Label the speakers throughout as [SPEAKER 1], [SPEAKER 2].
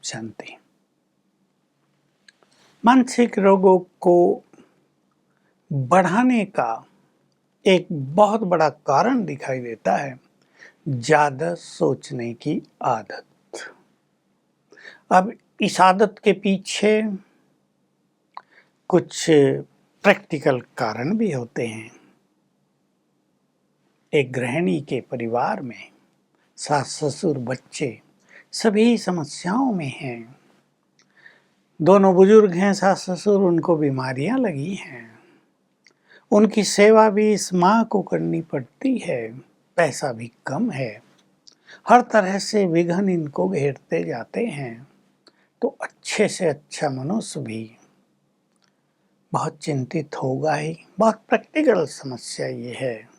[SPEAKER 1] शांति। मानसिक रोगों को बढ़ाने का एक बहुत बड़ा कारण दिखाई देता है ज़्यादा सोचने की आदत। अब इस आदत के पीछे कुछ प्रैक्टिकल कारण भी होते हैं। एक गृहिणी के परिवार में सास ससुर बच्चे सभी समस्याओं में हैं। दोनों बुजुर्ग हैं सास ससुर, उनको बीमारियां लगी हैं। उनकी सेवा भी इस माँ को करनी पड़ती है, पैसा भी कम है, हर तरह से विघ्न इनको घेरते जाते हैं। तो अच्छे से अच्छा मनुष्य भी बहुत चिंतित होगा ही। बहुत प्रैक्टिकल समस्या ये है।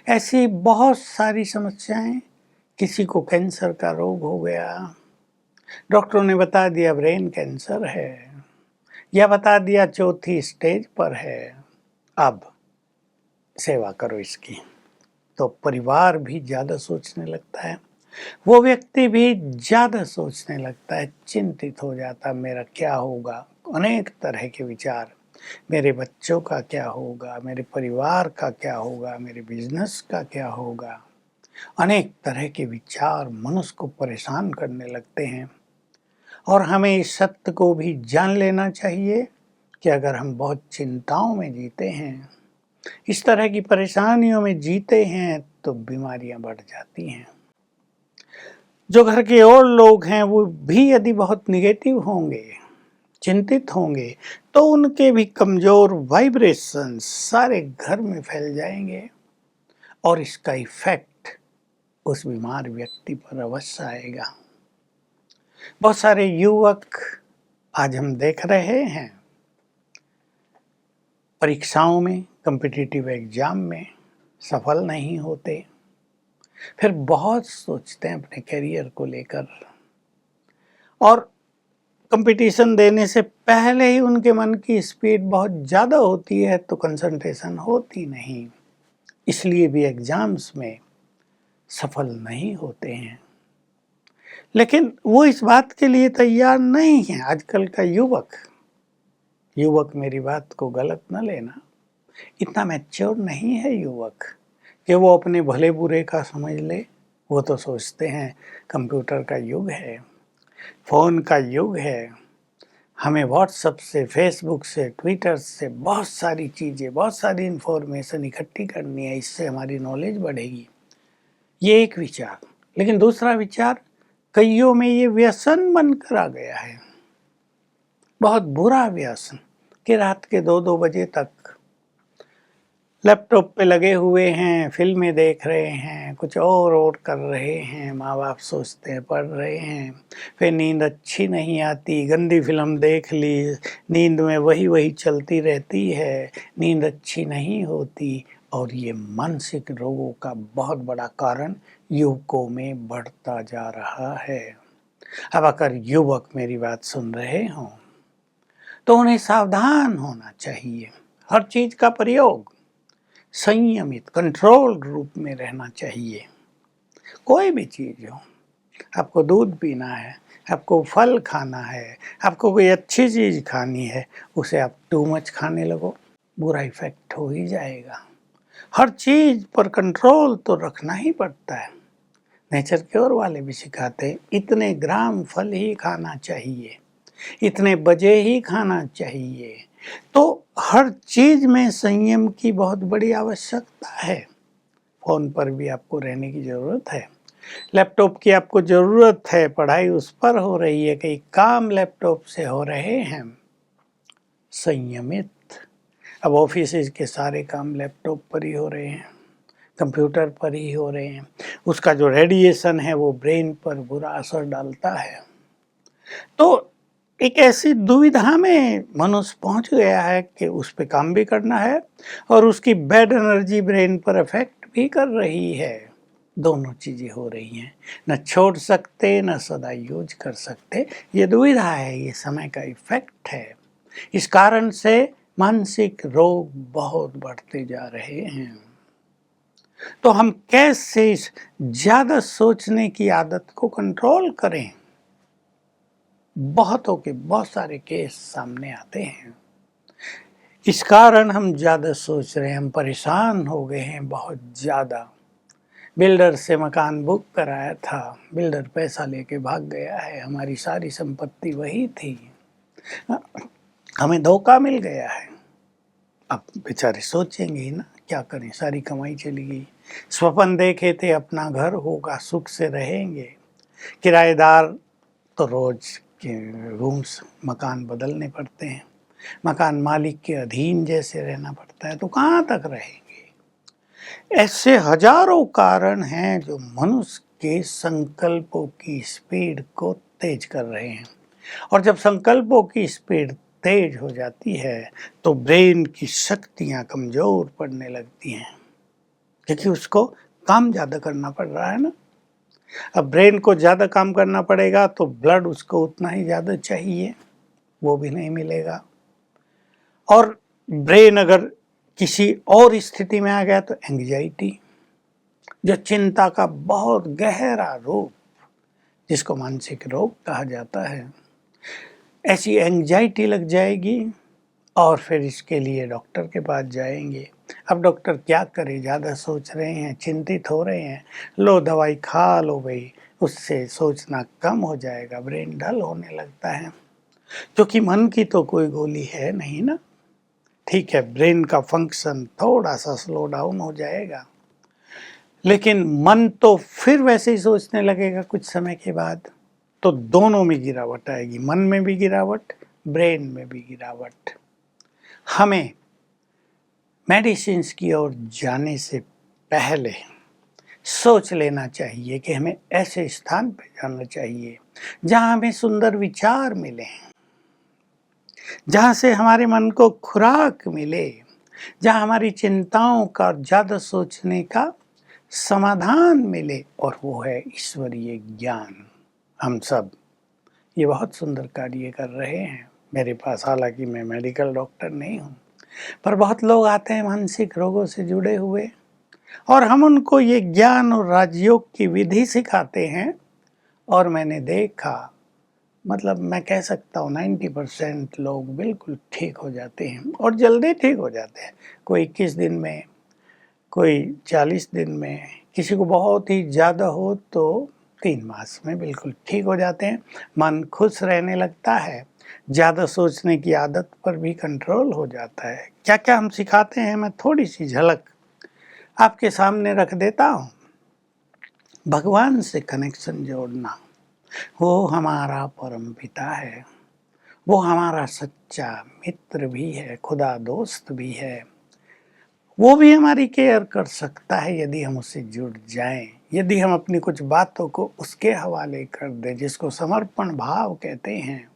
[SPEAKER 1] ऐसी बहुत सारी समस्याएं, किसी को कैंसर का रोग हो गया, डॉक्टरों ने बता दिया ब्रेन कैंसर है, या बता दिया चौथी स्टेज पर है, अब सेवा करो इसकी। तो परिवार भी ज़्यादा सोचने लगता है, वो व्यक्ति भी ज़्यादा सोचने लगता है, चिंतित हो जाता है, मेरा क्या होगा। अनेक तरह के विचार, मेरे बच्चों का क्या होगा, मेरे परिवार का क्या होगा, मेरे बिजनेस का क्या होगा। अनेक तरह के विचार मनुष्य को परेशान करने लगते हैं। और हमें इस सत्य को भी जान लेना चाहिए कि अगर हम बहुत चिंताओं में जीते हैं, इस तरह की परेशानियों में जीते हैं, तो बीमारियां बढ़ जाती हैं। जो घर के और लोग हैं वो भी यदि बहुत निगेटिव होंगे, चिंतित होंगे, तो उनके भी कमजोर वाइब्रेशंस सारे घर में फैल जाएंगे और इसका इफेक्ट उस बीमार व्यक्ति पर अवश्य आएगा। बहुत सारे युवक आज हम देख रहे हैं परीक्षाओं में, कॉम्पिटिटिव एग्जाम में सफल नहीं होते, फिर बहुत सोचते हैं अपने करियर को लेकर, और कंपटीशन देने से पहले ही उनके मन की स्पीड बहुत ज़्यादा होती है, तो कंसंट्रेशन होती नहीं, इसलिए भी एग्जाम्स में सफल नहीं होते हैं। लेकिन वो इस बात के लिए तैयार नहीं है। आजकल का युवक मेरी बात को गलत न लेना, इतना मैच्योर नहीं है युवक कि वो अपने भले बुरे का समझ ले। वो तो सोचते हैं कंप्यूटर का युग है, फ़ोन का युग है, हमें व्हाट्सएप से, फेसबुक से, ट्विटर से बहुत सारी चीज़ें, बहुत सारी इन्फॉर्मेशन इकट्ठी करनी है, इससे हमारी नॉलेज बढ़ेगी। ये एक विचार। लेकिन दूसरा विचार, कईयों में ये व्यसन बनकर आ गया है, बहुत बुरा व्यसन, कि रात के 2-2 बजे तक लैपटॉप पे लगे हुए हैं, फिल्में देख रहे हैं, कुछ और कर रहे हैं। माँ बाप सोचते हैं पढ़ रहे हैं, फिर नींद अच्छी नहीं आती, गंदी फिल्म देख ली, नींद में वही चलती रहती है, नींद अच्छी नहीं होती। और ये मानसिक रोगों का बहुत बड़ा कारण युवकों में बढ़ता जा रहा है। अब अगर युवक मेरी बात सुन रहे हों तो उन्हें सावधान होना चाहिए। हर चीज़ का प्रयोग संयमित, कंट्रोल रूप में रहना चाहिए। कोई भी चीज़ हो, आपको दूध पीना है, आपको फल खाना है, आपको कोई अच्छी चीज़ खानी है, उसे आप टू मच खाने लगो, बुरा इफेक्ट हो ही जाएगा। हर चीज़ पर कंट्रोल तो रखना ही पड़ता है। नेचर क्योर वाले भी सिखाते हैं, इतने ग्राम फल ही खाना चाहिए, इतने बजे ही खाना चाहिए। तो हर चीज़ में संयम की बहुत बड़ी आवश्यकता है। फ़ोन पर भी आपको रहने की ज़रूरत है, लैपटॉप की आपको ज़रूरत है, पढ़ाई उस पर हो रही है, कई काम लैपटॉप से हो रहे हैं, संयमित। अब ऑफिस के सारे काम लैपटॉप पर ही हो रहे हैं, कंप्यूटर पर ही हो रहे हैं, उसका जो रेडिएशन है वो ब्रेन पर बुरा असर डालता है। तो एक ऐसी दुविधा में मनुष्य पहुंच गया है कि उस पे काम भी करना है और उसकी बैड एनर्जी ब्रेन पर इफेक्ट भी कर रही है। दोनों चीज़ें हो रही हैं, न छोड़ सकते न सदा यूज कर सकते। ये दुविधा है, ये समय का इफेक्ट है। इस कारण से मानसिक रोग बहुत बढ़ते जा रहे हैं। तो हम कैसे इस ज़्यादा सोचने की आदत को कंट्रोल करें? बहुतों के बहुत सारे केस सामने आते हैं। इस कारण हम ज़्यादा सोच रहे हैं, हम परेशान हो गए हैं बहुत ज़्यादा। बिल्डर से मकान बुक कराया था, बिल्डर पैसा लेके भाग गया है, हमारी सारी संपत्ति वही थी, हमें धोखा मिल गया है। अब बेचारे सोचेंगे ही ना, क्या करें, सारी कमाई चली गई। स्वप्न देखे थे अपना घर होगा, सुख से रहेंगे। किराएदार तो रोज के रूम्स मकान बदलने पड़ते हैं, मकान मालिक के अधीन जैसे रहना पड़ता है, तो कहाँ तक रहेंगे। ऐसे हजारों कारण हैं जो मनुष्य के संकल्पों की स्पीड को तेज कर रहे हैं। और जब संकल्पों की स्पीड तेज हो जाती है तो ब्रेन की शक्तियां कमजोर पड़ने लगती हैं, क्योंकि उसको काम ज़्यादा करना पड़ रहा है ना। अब ब्रेन को ज़्यादा काम करना पड़ेगा तो ब्लड उसको उतना ही ज़्यादा चाहिए, वो भी नहीं मिलेगा। और ब्रेन अगर किसी और स्थिति में आ गया तो एंग्जाइटी, जो चिंता का बहुत गहरा रूप, जिसको मानसिक रोग कहा जाता है, ऐसी एंग्जाइटी लग जाएगी और फिर इसके लिए डॉक्टर के पास जाएंगे। अब डॉक्टर क्या करे, ज़्यादा सोच रहे हैं, चिंतित हो रहे हैं, लो दवाई खा लो भाई, उससे सोचना कम हो जाएगा, ब्रेन डल होने लगता है। क्योंकि मन की तो कोई गोली है नहीं ना। ठीक है, ब्रेन का फंक्शन थोड़ा सा स्लो डाउन हो जाएगा, लेकिन मन तो फिर वैसे ही सोचने लगेगा कुछ समय के बाद। तो दोनों में गिरावट आएगी, मन में भी गिरावट, ब्रेन में भी गिरावट। हमें मेडिसिन्स की ओर जाने से पहले सोच लेना चाहिए कि हमें ऐसे स्थान पर जाना चाहिए जहां हमें सुंदर विचार मिले, जहां से हमारे मन को खुराक मिले, जहां हमारी चिंताओं का ज़्यादा सोचने का समाधान मिले, और वो है ईश्वरीय ज्ञान। हम सब ये बहुत सुंदर कार्य कर रहे हैं। मेरे पास, हालांकि मैं मेडिकल डॉक्टर नहीं हूँ, पर बहुत लोग आते हैं मानसिक रोगों से जुड़े हुए, और हम उनको ये ज्ञान और राजयोग की विधि सिखाते हैं। और मैंने देखा, मतलब मैं कह सकता हूँ 90% लोग बिल्कुल ठीक हो जाते हैं, और जल्दी ठीक हो जाते हैं। कोई 21 दिन में, कोई 40 दिन में, किसी को बहुत ही ज़्यादा हो तो 3 मास में बिल्कुल ठीक हो जाते हैं। मन खुश रहने लगता है, ज़्यादा सोचने की आदत पर भी कंट्रोल हो जाता है। क्या क्या हम सिखाते हैं, मैं थोड़ी सी झलक आपके सामने रख देता हूँ। भगवान से कनेक्शन जोड़ना, वो हमारा परम पिता है, वो हमारा सच्चा मित्र भी है, खुदा दोस्त भी है। वो भी हमारी केयर कर सकता है यदि हम उससे जुड़ जाएं, यदि हम अपनी कुछ बातों को उसके हवाले कर दें, जिसको समर्पण भाव कहते हैं।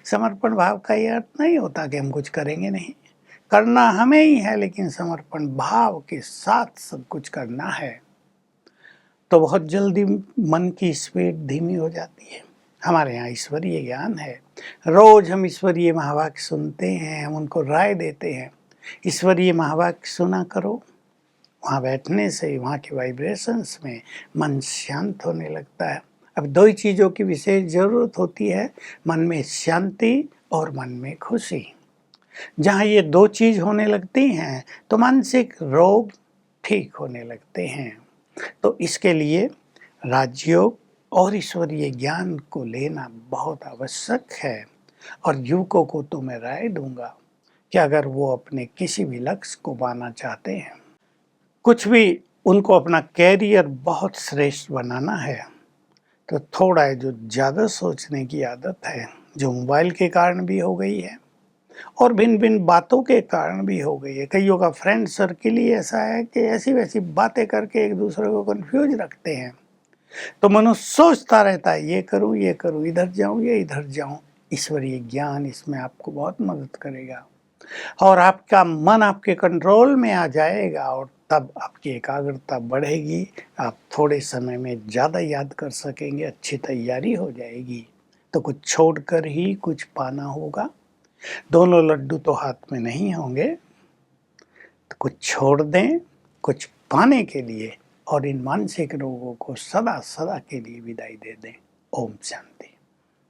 [SPEAKER 1] समर्पण भाव का ये अर्थ नहीं होता कि हम कुछ करेंगे नहीं, करना हमें ही है, लेकिन समर्पण भाव के साथ सब कुछ करना है। तो बहुत जल्दी मन की स्पीड धीमी हो जाती है। हमारे यहाँ ईश्वरीय ज्ञान है, रोज हम ईश्वरीय महावाक्य सुनते हैं, हम उनको राय देते हैं। ईश्वरीय महावाक्य सुना करो, वहाँ बैठने से वहाँ के वाइब्रेशंस में मन शांत होने लगता है। अब दो ही चीज़ों की विशेष ज़रूरत होती है, मन में शांति और मन में खुशी। जहाँ ये दो चीज़ होने लगती हैं तो मानसिक रोग ठीक होने लगते हैं। तो इसके लिए राजयोग और ईश्वरीय ज्ञान को लेना बहुत आवश्यक है। और युवकों को तो मैं राय दूंगा कि अगर वो अपने किसी भी लक्ष्य को पाना चाहते हैं, कुछ भी उनको अपना कैरियर बहुत श्रेष्ठ बनाना है, तो थोड़ा है जो ज़्यादा सोचने की आदत है, जो मोबाइल के कारण भी हो गई है और भिन्न भिन्न बातों के कारण भी हो गई है। कईयों का फ्रेंड सर्किल ही ऐसा है कि ऐसी वैसी बातें करके एक दूसरे को कंफ्यूज रखते हैं। तो मनुष्य सोचता रहता है, ये करूं ये करूं, इधर जाऊं ये इधर जाऊं। ईश्वरीय ज्ञान इसमें आपको बहुत मदद करेगा, और आपका मन आपके कंट्रोल में आ जाएगा, और तब आपकी एकाग्रता बढ़ेगी। आप थोड़े समय में ज़्यादा याद कर सकेंगे, अच्छी तैयारी हो जाएगी। तो कुछ छोड़कर ही कुछ पाना होगा। दोनों लड्डू तो हाथ में नहीं होंगे, तो कुछ छोड़ दें कुछ पाने के लिए, और इन मानसिक रोगों को सदा सदा के लिए विदाई दे दें। ओम शांति।